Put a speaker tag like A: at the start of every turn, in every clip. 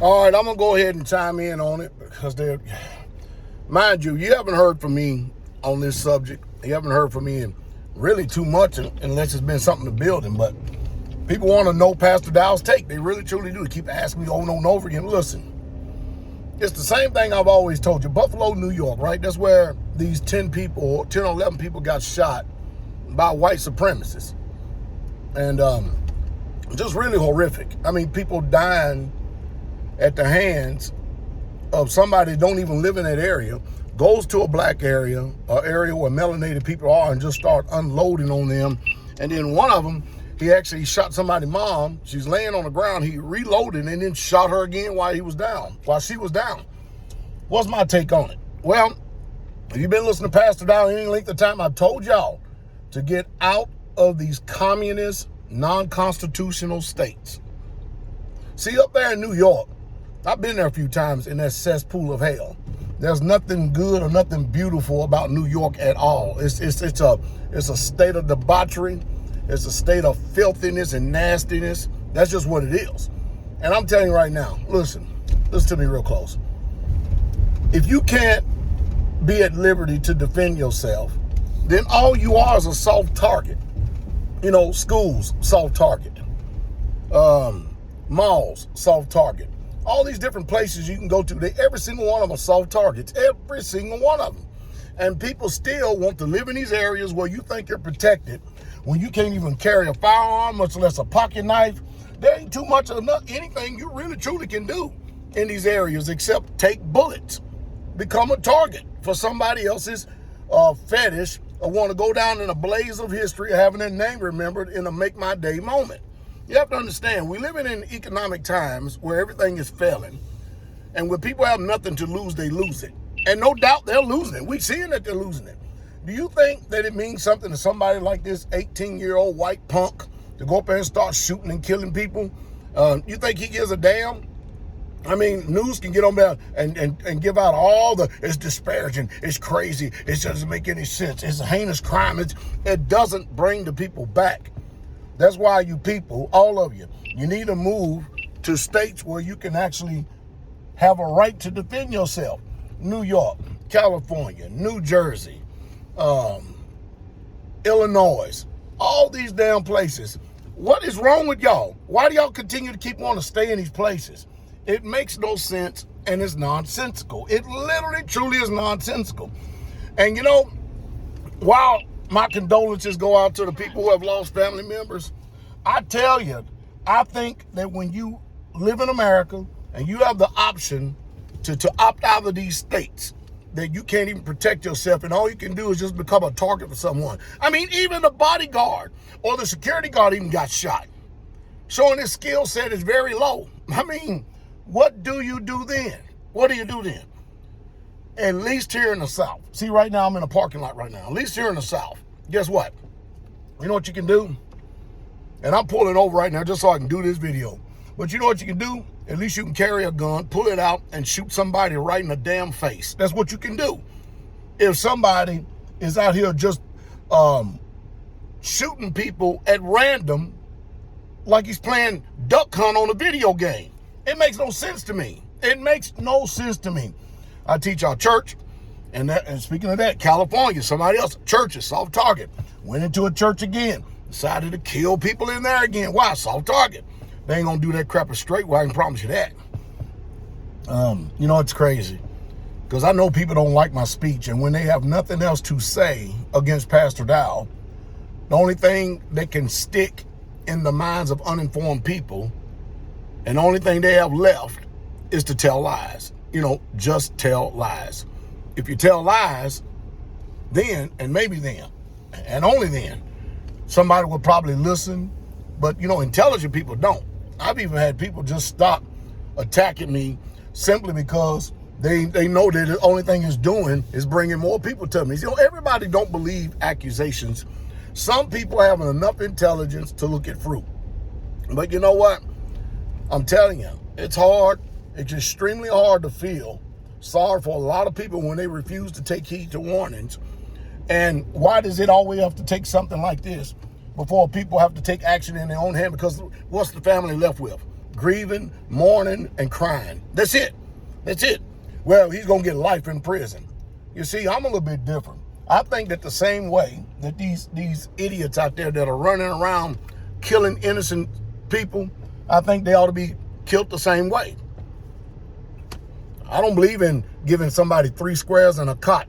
A: All right, I'm going to go ahead and chime in on it because mind you haven't heard from me on this subject. You haven't heard from me in really too much unless it's been something to build him. But people want to know Pastor Dowell's take. They really, truly do. They keep asking me over and over again. Listen, it's the same thing I've always told you. Buffalo, New York, right? That's where these 10 or 11 people got shot by white supremacists. And just really horrific. I mean, people dying at the hands of somebody that don't even live in that area, goes to a black area, an area where melanated people are, and just start unloading on them. And then one of them, he actually shot somebody's mom. She's laying on the ground. He reloaded and then shot her again while she was down. What's my take on it? Well, if you've been listening to Pastor Dowell any length of time, I've told y'all to get out of these communist, non-constitutional states. See, up there in New York, I've been there a few times in that cesspool of hell. There's nothing good or nothing beautiful about New York at all. It's a state of debauchery. It's a state of filthiness and nastiness. That's just what it is. And I'm telling you right now, listen to me real close. If you can't be at liberty to defend yourself, then all you are is a soft target. You know, schools, soft target. Malls, soft target. All these different places you can go to, every single one of them are soft targets. Every single one of them. And people still want to live in these areas where you think you're protected, when you can't even carry a firearm, much less a pocket knife. There ain't too much of anything you really truly can do in these areas except take bullets, become a target for somebody else's fetish, or want to go down in a blaze of history, having their name remembered in a make my day moment. You have to understand, we're living in economic times where everything is failing. And when people have nothing to lose, they lose it. And no doubt they're losing it. We're seeing that they're losing it. Do you think that it means something to somebody like this 18-year-old white punk to go up there and start shooting and killing people? You think he gives a damn? I mean, news can get on there and give out all it's disparaging, it's crazy, it doesn't make any sense, it's a heinous crime. It doesn't bring the people back. That's why you people, all of you, you need to move to states where you can actually have a right to defend yourself. New York, California, New Jersey, Illinois, all these damn places. What is wrong with y'all? Why do y'all continue to keep wanting to stay in these places? It makes no sense, and it's nonsensical. It literally, truly is nonsensical. And you know, while my condolences go out to the people who have lost family members, I tell you, I think that when you live in America and you have the option to opt out of these states, that you can't even protect yourself, and all you can do is just become a target for someone. I mean, even the bodyguard or the security guard even got shot, showing his skill set is very low. I mean, what do you do then? What do you do then? At least here in the South. See, right now I'm in a parking lot right now. At least here in the South. Guess what? You know what you can do? And I'm pulling over right now just so I can do this video. But you know what you can do? At least you can carry a gun, pull it out, and shoot somebody right in the damn face. That's what you can do. If somebody is out here just shooting people at random, like he's playing duck hunt on a video game. It makes no sense to me. It makes no sense to me. I teach our church, and speaking of that, California, somebody else, churches, soft target. Went into a church again, decided to kill people in there again. Why? Soft target. They ain't gonna do that crap at Straitway, I can promise you that. You know, it's crazy, because I know people don't like my speech, and when they have nothing else to say against Pastor Dowell, the only thing that can stick in the minds of uninformed people, and the only thing they have left, is to tell lies. You know, just tell lies. If you tell lies, then, and maybe then, and only then, somebody will probably listen. But, you know, intelligent people don't. I've even had people just stop attacking me simply because they know that the only thing it's doing is bringing more people to me. You know, everybody don't believe accusations. Some people have enough intelligence to look at fruit. But you know what? I'm telling you, it's hard. It's extremely hard to feel sorry for a lot of people when they refuse to take heed to warnings. And why does it always have to take something like this before people have to take action in their own hand? Because what's the family left with? grieving, mourning, and crying. That's it. That's it. Well, he's going to get life in prison. You see, I'm a little bit different. I think that the same way that these idiots out there that are running around killing innocent people, I think they ought to be killed the same way. I don't believe in giving somebody 3 squares and a cot,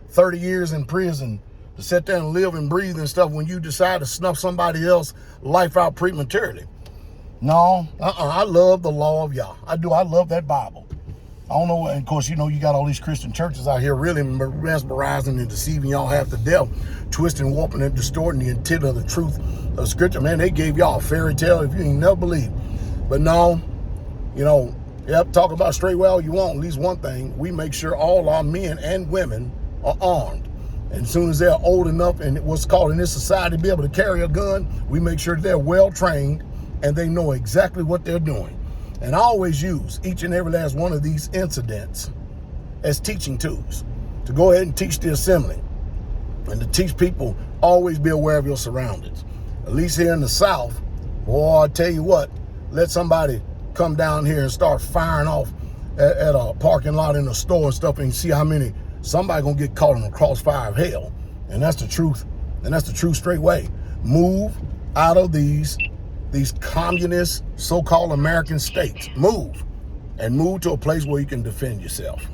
A: 30 years in prison to sit there and live and breathe and stuff when you decide to snuff somebody else's life out prematurely. No, I love the law of Yah. I do. I love that Bible. I don't know, and of course, you know, you got all these Christian churches out here really mesmerizing and deceiving y'all half to death, twisting, warping, and distorting the intent of the truth of Scripture. Man, they gave y'all a fairy tale if you ain't never believed. But no, you know, yep, talk about Straitway all you want. At least one thing, we make sure all our men and women are armed. And as soon as they're old enough and what's called in this society to be able to carry a gun, we make sure they're well trained and they know exactly what they're doing. And I always use each and every last one of these incidents as teaching tools to go ahead and teach the assembly and to teach people, always be aware of your surroundings. At least here in the South, boy, I tell you what, let somebody come down here and start firing off at a parking lot in a store and stuff, and see how many, somebody gonna get caught in the crossfire of hell. And that's the truth. And that's the true straight way. Move out of these communist so-called American states. Move. And move to a place where you can defend yourself.